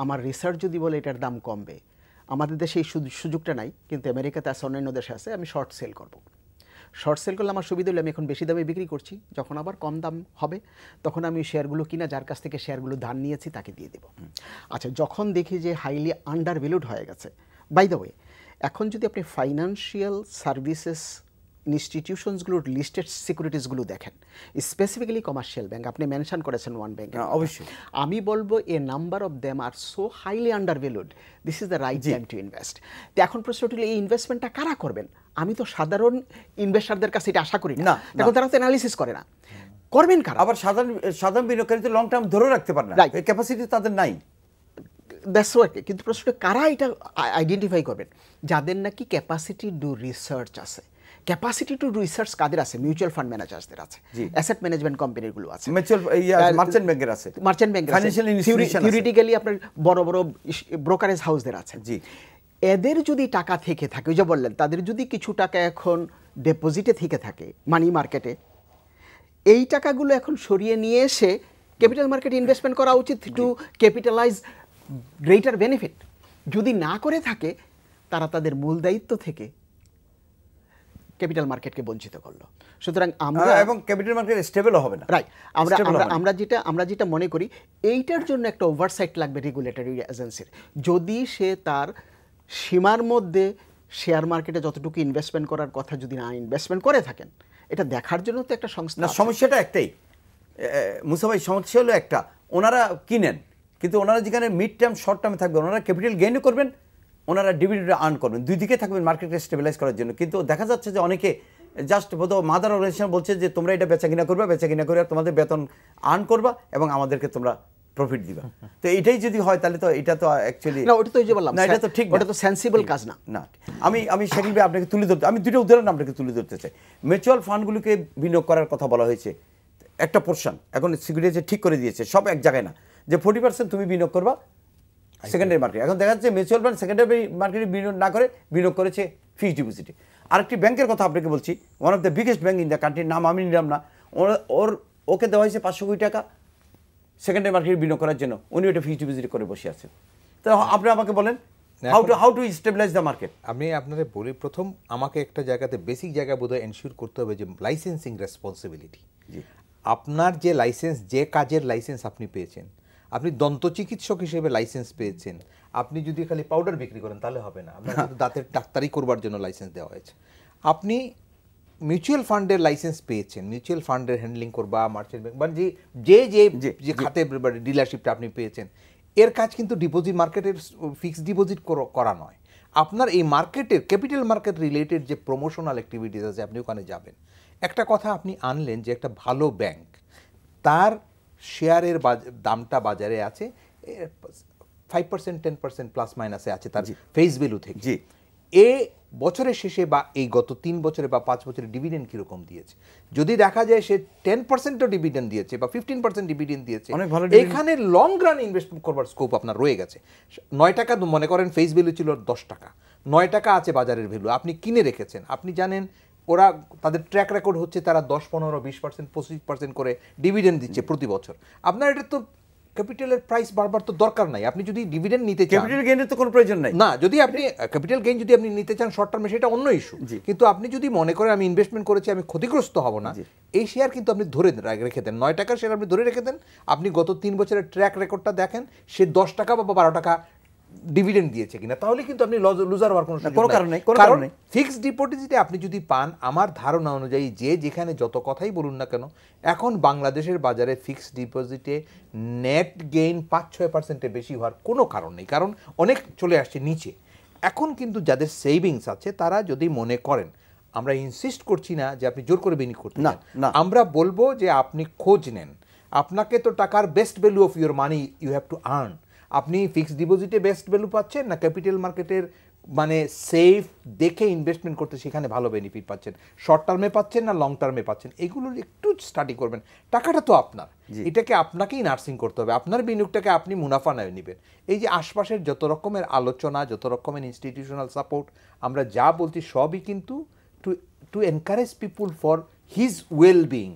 আমার রিসার্চ যদি বলে এটার দাম কমবে, আমাদের দেশে এই সুযোগটা নাই, কিন্তু আমেরিকাতে আছে, অন্যান্য দেশে আছে, আমি শর্ট সেল করব। শর্ট সেল করলে আমার সুবিধা হলে আমি এখন বেশি দামে বিক্রি করছি, যখন আবার কম দাম হবে তখন আমি শেয়ারগুলো কিনা যার কাছ থেকে শেয়ারগুলো ধার নিয়েছি তাকে দিয়ে দেব। আচ্ছা, যখন দেখি যে হাইলি আন্ডার ভ্যালুড হয়ে গেছে, বাই দ্য ওয়ে এখন যদি আপনি ফাইন্যান্সিয়াল সার্ভিসেস ইনস্টিটিউশনসগুলোর লিস্টেড সিকিউরিটিসগুলো দেখেন, স্পেসিফিক্যালি কমার্শিয়াল ব্যাংক, আপনি মেনশন করেছেন ওয়ান ব্যাংক, অবশ্যই আমি বলবো a number of them are so highly undervalued, this is the right time to invest. তো এখন প্রশ্নটি হলো এই ইনভেস্টমেন্টটা কারা করবেন? আমি তো সাধারণ ইনভেস্টারদের কাছে এটা আশা করি না, এখন তারা তো অ্যানালিসিস করে না, করবেন কারা? আবার সাধারণ বিনিয়োগকারী তো লং টার্ম ধরে রাখতে পারে না, ক্যাপাসিটি তাদের নাই। That's what. কিন্তু প্রশ্নটা কারা এটা আইডেন্টিফাই করবেন? যাদের নাকি ক্যাপাসিটি টু রিসার্চ আছে। ক্যাপাসিটি টু রিসার্চ কাদের আছে? মিউচুয়াল ফান্ড ম্যানেজার্সদের আছে, অ্যাসেট ম্যানেজমেন্ট কোম্পানিগুলো আছে, মার্চেন্ট ব্যাংকের আছে, ফাইন্যান্সিয়াল ইনস্টিটিউশন, থিওরিটিক্যালি আপনার বড় বড় ব্রোকারেজ হাউসদের আছে। জি, এদের যদি টাকা থেকে থাকে, ওই যে বললেন তাদের যদি কিছু টাকা এখন ডিপোজিটে থেকে থাকে মানি মার্কেটে, এই টাকাগুলো এখন সরিয়ে নিয়ে এসে ক্যাপিটাল মার্কেটে ইনভেস্টমেন্ট করা উচিত টু ক্যাপিটালাইজ গ্রেটার বেনিফিট। যদি না করে থাকে তারা তাদের মূল দায়িত্ব থেকে ক্যাপিটাল মার্কেটকে বঞ্চিত করলো। সুতরাং আমরা এবং ক্যাপিটাল মার্কেট স্টেবল হবে না, রাইট। আমরা যেটা মনে করি এইটার জন্য একটা ওভারসাইট লাগবে রেগুলেটরি এজেন্সির। যদি সে তার সীমার মধ্যে শেয়ার মার্কেটে যতটুকু ইনভেস্টমেন্ট করার কথা যদি না ইনভেস্টমেন্ট করে থাকেন, এটা দেখার জন্য তো একটা সংস্থা। সমস্যাটা একটাই মুসা ভাই, সমস্যা হলো একটা, ওনারা কিনেন কিন্তু ওনারা যেখানে মিড টার্ম শর্ট টার্মে থাকবেন, ওনারা ক্যাপিটাল গেইনও করবেন, ওনারা ডিভিডেন্ড আর্ন করবেন, দুই দিকে থাকবেন মার্কেটকে স্টেবিলাইজ করার জন্য। কিন্তু দেখা যাচ্ছে যে অনেকে জাস্ট বোধহয় মাদার অর্গানাইজেশন বলছে যে তোমরা এটা বেচা কিনা করে তোমাদের বেতন আর্ন করবা এবং আমাদেরকে তোমরা প্রফিট দিবা। তো এটাই যদি হয় তাহলে তো এটা তো অ্যাকচুয়ালি না, ওটা তো এই যে বললাম, না, এটা তো ঠিক না, ওটা তো সেন্সিবল কাজ না। না, আমি শাকিল ভাই আপনাকে তুলে ধরতে, আমি দুটো উদাহরণ আপনাকে তুলে ধরতে চাই। মিউচুয়াল ফান্ডগুলোকে বিনিয়োগ করার কথা বলা হয়েছে, একটা পোর্শন এখন সিকিউরিটি ঠিক করে দিয়েছে, সব এক জায়গায় না, যে 40% তুমি বিনিয়োগ করবা সেকেন্ডারি মার্কেট। এখন দেখা যাচ্ছে মিউচুয়াল ফান্ড সেকেন্ডারি মার্কেটে বিনিয়োগ না করে বিনিয়োগ করেছে ফিক্সড ডিপোজিটে। আরেকটি ব্যাংকের কথা আপনাকে বলছি, one of the biggest bank in the কান্ট্রির নাম আমি নিলাম না, ওকে দেওয়া হয়েছে 500 কোটি টাকা সেকেন্ডারি মার্কেটে বিনিয়োগ করার জন্য, উনি ওটা ফিক্সড ডিপোজিট করে বসে আছেন। তো আপনি আমাকে বলেন how to stabilise the market. আমি আপনাদের বলি, প্রথম আমাকে একটা জায়গাতে বেসিক জায়গা বোধহয় এনশিওর করতে হবে যে লাইসেন্সিং রেসপন্সিবিলিটি। আপনার যে লাইসেন্স, যে কাজের লাইসেন্স আপনি পেয়েছেন, আপনি দন্ত চিকিৎসক হিসেবে লাইসেন্স পেয়েছেন, আপনি যদি খালি পাউডার বিক্রি করেন তাহলে হবে না, আপনার কিন্তু দাঁতের ডাক্তারি করবার জন্য লাইসেন্স দেওয়া হয়েছে। আপনি মিউচুয়াল ফান্ডের লাইসেন্স পেয়েছেন, মিউচুয়াল ফান্ডের হ্যান্ডলিং করবা, মার্চেন্ট ব্যাংক মানে যে খাতে ডিলারশিপটা আপনি পেয়েছেন, এর কাজ কিন্তু ডিপোজিট মার্কেটের ফিক্সড ডিপোজিট করা নয়। আপনার এই মার্কেটের ক্যাপিটাল মার্কেট রিলেটেড যে প্রমোশনাল অ্যাক্টিভিটিস আছে আপনি ওখানে যাবেন। একটা কথা আপনি আনলেন যে একটা ভালো ব্যাংক, তার শেয়ারের দামটা বাজারে আছে 5% 10% প্লাস মাইনাসে আছে তার ফেস ভ্যালু থেকে। এ বছরের শেষে বা এই গত 3 বছরে বা 5 বছরে ডিভিডেন্ড কীরকম দিয়েছে, যদি দেখা যায় সে 10%ও ডিভিডেন্ড দিয়েছে বা 15% ডিভিডেন্ড দিয়েছে, এখানে লং রান ইনভেস্টমেন্ট করবার স্কোপ আপনার রয়ে গেছে। 9 টাকা মনে করেন ফেস ভ্যালু ছিল 10 টাকা, 9 টাকা আছে বাজারের ভ্যালু, আপনি কিনে রেখেছেন, আপনি জানেন ওরা তাদের ট্র্যাক রেকর্ড হচ্ছে তারা 10, 15, 20%, 25% করে ডিভিডেন্ড দিচ্ছে প্রতি বছর। আপনার এটা তো ক্যাপিটালের প্রাইস বারবার তো দরকার নাই। আপনি যদি ডিভিডেন্ড নিতে চান, ক্যাপিটাল গেইনের তো কোনো প্রয়োজন নাই না, যদি আপনি ক্যাপিটাল গেইন যদি আপনি নিতে চান শর্ট টার্মে সেটা অন্য ইস্যু, কিন্তু আপনি যদি মনে করেন আমি ইনভেস্টমেন্ট করেছি আমি ক্ষতিগ্রস্ত হব না, এই শেয়ার কিন্তু আপনি ধরে রেখে দেন, 9 টাকার শেয়ার আপনি ধরে রেখে দেন, আপনি গত 3 বছরের ট্র্যাক রেকর্ডটা দেখেন সে 10 টাকা বা 12 টাকা ডিভিডেন্ড দিয়েছে কিনা, তাহলে কিন্তু আপনি লুজার হওয়ার কোনো কারণ নেই। কারণ ফিক্সড ডিপোজিটে আপনি যদি পান, আমার ধারণা অনুযায়ী যে যেখানে যত কথাই বলুন না কেন, এখন বাংলাদেশের বাজারে ফিক্সড ডিপোজিটে নেট গেইন 5-6% বেশি হওয়ার কোনো কারণ নেই, কারণ অনেক চলে আসছে নিচে। এখন কিন্তু যাদের সেভিংস আছে তারা যদি মনে করেন, আমরা ইনসিস্ট করছি না যে আপনি জোর করে বিনিয়োগ করতে না, আমরা বলবো যে আপনি খোঁজ নেন, আপনাকে তো টাকার best value of your money you have to earn. আপনি ফিক্সড ডিপোজিটে বেস্ট ভ্যালু পাচ্ছেন না ক্যাপিটাল মার্কেটের মানে সেফ দেখে ইনভেস্টমেন্ট করতে সেখানে ভালো বেনিফিট পাচ্ছেন, শর্ট টার্মে পাচ্ছেন না লং টার্মে পাচ্ছেন, এগুলো একটু স্টাডি করবেন। টাকাটা তো আপনার, এটাকে আপনাকেই নার্সিং করতে হবে, আপনার বিনিয়োগটাকে আপনি মুনাফা নয় নেবেন। এই যে আশপাশের যত রকমের আলোচনা, যত রকমের ইনস্টিটিউশনাল সাপোর্ট আমরা যা বলছি সবই কিন্তু to encourage people for his well being.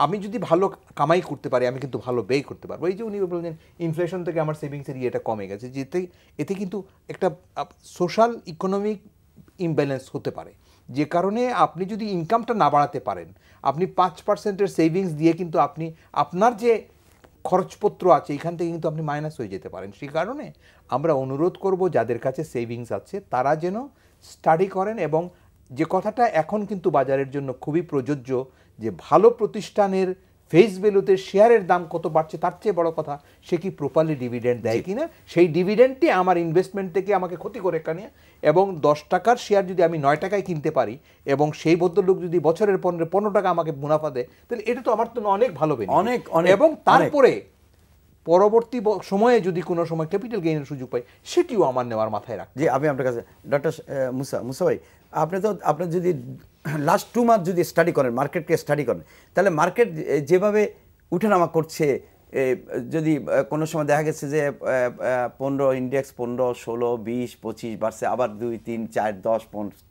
আমি যদি ভালো কামাই করতে পারি আমি কিন্তু ভালো ব্যয় করতে পারবো। এই যে উনি বললেন ইনফ্লেশন থেকে আমার সেভিংসের ইয়েটা কমে গেছে, যেতে এতে কিন্তু একটা সোশ্যাল ইকোনমিক ইমব্যালেন্স হতে পারে, যে কারণে আপনি যদি ইনকামটা না বাড়াতে পারেন, আপনি 5%-এর সেভিংস দিয়ে কিন্তু আপনি আপনার যে খরচপত্র আছে এখান থেকে কিন্তু আপনি মাইনাস হয়ে যেতে পারেন। সেই কারণে আমরা অনুরোধ করব যাদের কাছে সেভিংস আছে তারা যেন স্টাডি করেন, এবং যে কথাটা এখন কিন্তু বাজারের জন্য খুবই প্রযোজ্য যে ভালো প্রতিষ্ঠানের ফেস ভ্যালুতে শেয়ারের দাম কত বাড়ছে তার চেয়ে বড় কথা সে কি প্রপারলি ডিভিডেন্ড দেয় কিনা, সেই ডিভিডেন্ডটি আমার ইনভেস্টমেন্ট থেকে আমাকে ক্ষতি করে কানে। এবং 10 টাকার শেয়ার যদি আমি 9 টাকায় কিনতে পারি এবং সেই ভদ্রলোক যদি বছরের 15 টাকা আমাকে মুনাফা দেয়, তাহলে এটা তো আমার তো অনেক ভালো অনেক। এবং তারপরে পরবর্তী সময়ে যদি কোনো সময় ক্যাপিটাল গেইনের সুযোগ পাই সেটিও আমার নেওয়ার মাথায় রাখি। জি, আমি আপনার কাছে ডক্টর মুসা ভাই, আপনি যদি লাস্ট 2 মান্থ যদি স্টাডি করেন, মার্কেটকে স্টাডি করেন, তাহলে মার্কেট যেভাবে উঠানামা করছে, যদি কোনো সময় দেখা গেছে যে 15 ইন্ডেক্স 15, 16, 20, 25 বাড়ছে, আবার 2, 3, 4, 10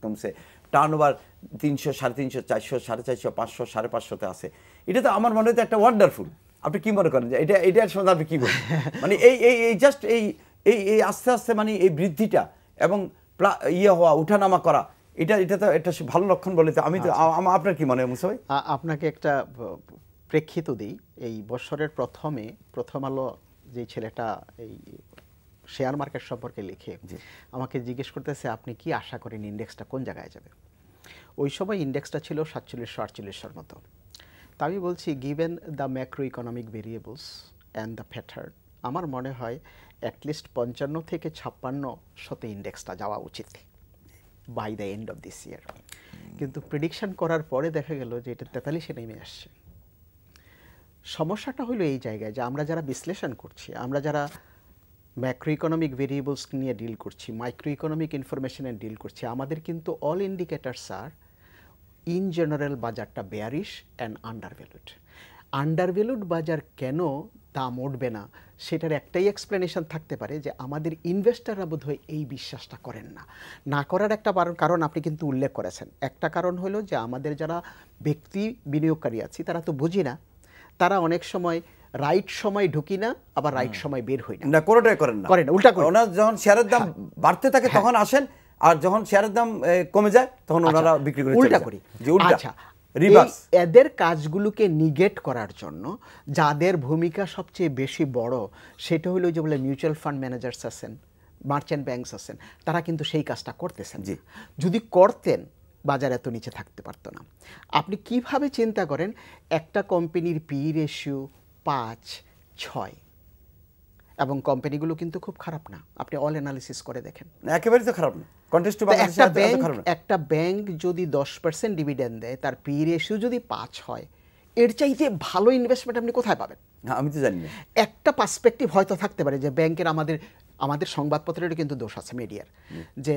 কমছে, টার্ন ওভার 300, 350, 400, 450, 500, 550-তে আছে, এটা তো আমার মনে হয় একটা ওয়ান্ডারফুল। আপনি কি মনে করেন যে এটার সম্বন্ধে আপনি কি বলেন? মানে এই জাস্ট এই আস্তে আস্তে মানে এই বৃদ্ধিটা এবং হওয়া, উঠানামা করা, এটা তো একটা ভালো লক্ষণ বলে তো আমি তো আপনার কি মনে হয় মুসা ভাই? আপনাকে একটা প্রেক্ষিত দিই। এই বছরের প্রথম আলো যে ছেলেটা এই শেয়ার মার্কেট সম্পর্কে লিখে আমাকে জিজ্ঞেস করতেছে আপনি কি আশা করেন ইন্ডেক্সটা কোন জায়গায় যাবে। ওই সময় ইন্ডেক্সটা ছিল 4748-এর মতো। তা আমি বলছি given the macro economic variables and the pattern, আমার মনে হয় অ্যাটলিস্ট 55 থেকে 56-শতে ইন্ডেক্সটা যাওয়া উচিত by the end of this year. কিন্তু প্রেডিকশন করার পরে দেখা গেল যে এটা 43-এ নেমে আসছে। সমস্যাটা হলো এই জায়গায় যে আমরা যারা বিশ্লেষণ করছি, আমরা যারা ম্যাক্রো ইকোনমিক ভেরিয়েবলস নিয়ে ডিল করছি, মাইক্রো ইকোনমিক ইনফরমেশনে ডিল করছি, আমাদের কিন্তু all indicators are in general বাজারটা বেয়ারিশ অ্যান্ড আন্ডারভ্যালুড বাজার কেন দাম উঠবে না সেটার একটাই এক্সপ্লেনেশন থাকতে পারে যে আমাদের ইনভেস্টাররা বোধহয় এই বিশ্বাসটা করেন না করার একটা কারণ আপনি কিন্তু উল্লেখ করেছেন। একটা কারণ হলো যে আমাদের যারা ব্যক্তি বিনিয়োগকারী আছি তারা তো বুঝি না, তারা অনেক সময় রাইট সময় ঢুকি না, আবার রাইট সময় বের হই না, কোনোটাই করেন না, উল্টা করেন। ওনারা যখন শেয়ারের দাম বাড়তে থাকে তখন আসেন, আর যখন শেয়ারের দাম কমে যায় তখন ওনারা বিক্রি করে উল্টা করি। আচ্ছা, এদের কাজগুলোকে নিগেট করার জন্য যাদের ভূমিকা সবচেয়ে বেশি বড় সেটা হলো যে বলে মিউচুয়াল ফান্ড ম্যানেজার্স আছেন, মার্চেন্ট ব্যাংকস আছেন, তারা কিন্তু সেই কাজটা করতেছেন। যদি করতেন বাজার এত নিচে থাকতে পারতো না। আপনি কিভাবে চিন্তা করেন একটা কোম্পানির পি রেশিও 5-6 এবং কোম্পানিগুলো কিন্তু খুব খারাপ না, আপনি অল অ্যানালিসিস করে দেখেন, একেবারেই তো খারাপ না। একটা ব্যাংক যদি 10% ডিভিডেন্ড দেয়, তার পি রেশিও যদি 5 হয়, এর চাইতে ভালো ইনভেস্টমেন্ট আপনি কোথায় পাবেন? আমি তো জানি না। একটা পার্সপেক্টিভ হয়তো থাকতে পারে যে ব্যাংকের আমাদের সংবাদপত্রেরও কিন্তু দোষ আছে মিডিয়ার, যে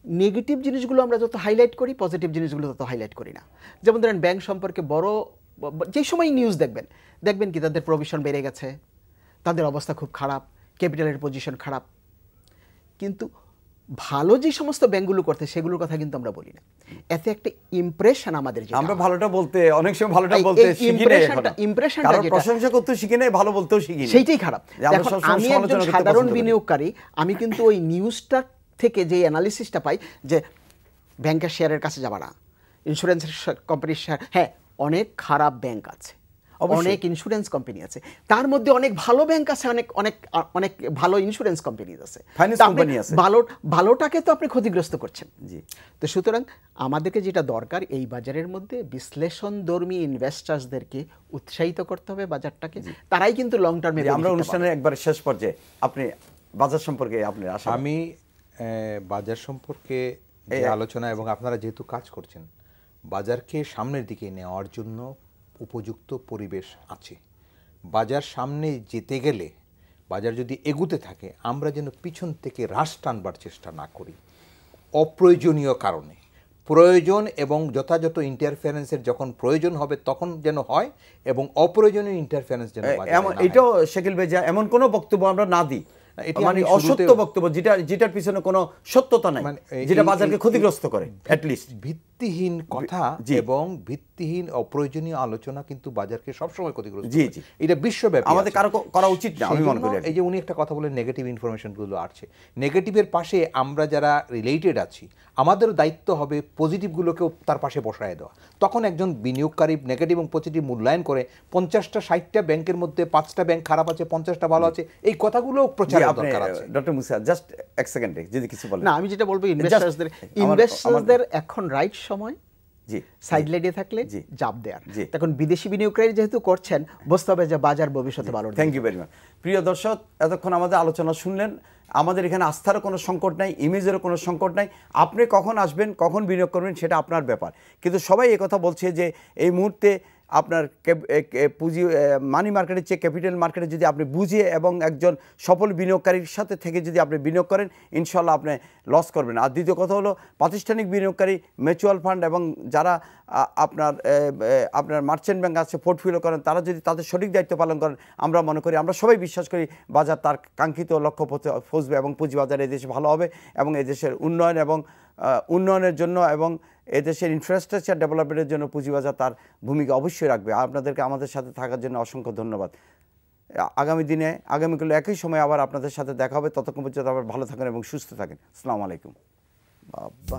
নেগেটিভ জিনিসগুলো আমরা যত হাইলাইট করি পজিটিভ জিনিসগুলো তত হাইলাইট করি না। যেমন ধরেন ব্যাংক সম্পর্কে বড় যে সময় নিউজ দেখবেন কি তাদের প্রভিশন বেড়ে গেছে, তাদের অবস্থা খুব খারাপ, ক্যাপিটালের পজিশন খারাপ, কিন্তু ভালো যে সমস্ত ব্যাংকগুলো করতে সেগুলোর কথা কিন্তু আমরা বলি না। এতে একটা ইমপ্রেশন আমাদের যেটা আমরা ভালোটা বলতে অনেক সময় ভালোটা বলতে শিখি না, ইমপ্রেশনটা কারণ প্রশংসা করতে শিখি না, ভালো বলতেও শিখি না, সেইটাই খারাপ। এখন আমি একজন সাধারণ বিনিয়োগকারী, আমি কিন্তু ওই নিউজটা থেকে যে অ্যানালিসিসটা পাই যে ব্যাংকের শেয়ারের কাছে যাবা না, ইন্স্যুরেন্সের কোম্পানির শেয়ার, হ্যাঁ অনেক খারাপ ব্যাংক আছে, অনেক ইন্স্যুরেন্স কোম্পানি আছে, তার মধ্যে অনেক ভালো ব্যাংক আছে, অনেক অনেক অনেক ভালো ইন্স্যুরেন্স কোম্পানি আছে, ফাইন্যান্স কোম্পানি আছে, ভালোটাকে তো আপনি ক্ষতিগ্রস্ত করছেন। জি। তো সুতরাং আমাদেরকে যেটা দরকার এই বাজারের মধ্যে বিশ্লেষণধর্মী ইনভেস্টার্সদেরকে উৎসাহিত করতে হবে বাজারটাকে, তারাই কিন্তু লং টার্মে। আমরা অনুষ্ঠানের একবার শেষ পর্যায়ে আপনি বাজার সম্পর্কে আপনার আশা। আমি বাজার সম্পর্কে যে আলোচনা এবং আপনারা যেহেতু কাজ করছেন, বাজারকে সামনের দিকে নেওয়ার জন্য উপযুক্ত পরিবেশ আছে। বাজার সামনে যেতে গেলে, বাজার যদি এগুতে থাকে, আমরা যেন পিছন থেকে রাশ টানবার চেষ্টা না করি অপ্রয়োজনীয় কারণে। প্রয়োজন এবং যথাযথ ইন্টারফারেন্সের যখন প্রয়োজন হবে তখন যেন হয়, এবং অপ্রয়োজনীয় ইন্টারফারেন্স যেন এটাও শাকিল ভাই, এমন কোনো বক্তব্য আমরা না দিই মানে অসত্য বক্তব্য যেটার পিছনে কোনো সত্যতা নাই, যেটা বাজারকে ক্ষতিগ্রস্ত করে, অ্যাটলিস্ট ভিত্তিহীন কথা এবং ভিত্তিহীন অপ্রয়োজনীয় আলোচনা কিন্তু বাজারকে সবসময় ক্ষতিগ্রস্ত করে। জি, এটা বিশ্বব্যাপী, আমাদের কারো করা উচিত না আমি মনে করি। এই যে উনি একটা কথা বলেন, নেগেটিভ ইনফরমেশনগুলো আসছে, নেগেটিভের পাশে আমরা যারা রিলেটেড আছি আমাদের দায়িত্ব হবে পজিটিভগুলোকেও তার পাশে বসায় দেওয়া। তখন একজন বিনিয়োগকারী নেগেটিভ এবং পজিটিভ মূল্যায়ন করে 50টা 60টা ব্যাংকের মধ্যে 5টা ব্যাংক খারাপ আছে, 50টা ভালো আছে, এই কথাগুলো প্রচার দরকার আছে। ডক্টর মুসা, জাস্ট এক সেকেন্ডে যদি কিছু বলেন। না, আমি যেটা বলবো ইনভেস্টারসদের এখন রাইট সময়, জি, সাইড লাইনে থাকলে চাপ দেয়ার। এখন বিদেশি বিনিয়োগকারী যেহেতু করছেন, বুঝতে হবে যে বাজার ভবিষ্যতে ভালো। Thank you very much. প্রিয় দর্শক, এতক্ষণ আমাদের আলোচনা শুনলেন। আমাদের এখানে আস্থারও কোনো সংকট নাই, ইমেজেরও কোনো সংকট নাই। আপনি কখন আসবেন, কখন বিনিয়োগ করবেন সেটা আপনার ব্যাপার, কিন্তু সবাই কথা বলছে যে এই মুহূর্তে আপনার পুঁজি মানি মার্কেটের চেয়ে ক্যাপিটাল মার্কেটে যদি আপনি বুঝিয়ে এবং একজন সফল বিনিয়োগকারীর সাথে থেকে যদি আপনি বিনিয়োগ করেন, ইনশাল্লাহ আপনি লস করবেন। আর দ্বিতীয় কথা হলো প্রাতিষ্ঠানিক বিনিয়োগকারী, মিউচুয়াল ফান্ড এবং যারা আপনার মার্চেন্ট ব্যাংক আছে পোর্টফোলিও করেন, তারা যদি তাদের সঠিক দায়িত্ব পালন করেন, আমরা মনে করি, আমরা সবাই বিশ্বাস করি বাজার তার কাঙ্ক্ষিত লক্ষ্য পথে পৌঁছবে এবং পুঁজিবাজার এই দেশে ভালো হবে এবং এই দেশের উন্নয়ন এবং উন্নয়নের জন্য এবং এদেশের ইনফ্রাস্ট্রাকচার ডেভেলপমেন্টের জন্য পুঁজিবাজার তার ভূমিকা অবশ্যই রাখবে। আপনাদেরকে আমাদের সাথে থাকার জন্য অসংখ্য ধন্যবাদ। আগামী দিনে আগামীকাল একই সময় আবার আপনাদের সাথে দেখা হবে। ততক্ষণ পর্যন্ত আবার ভালো থাকেন এবং সুস্থ থাকেন। আসসালামু আলাইকুম। বাবা।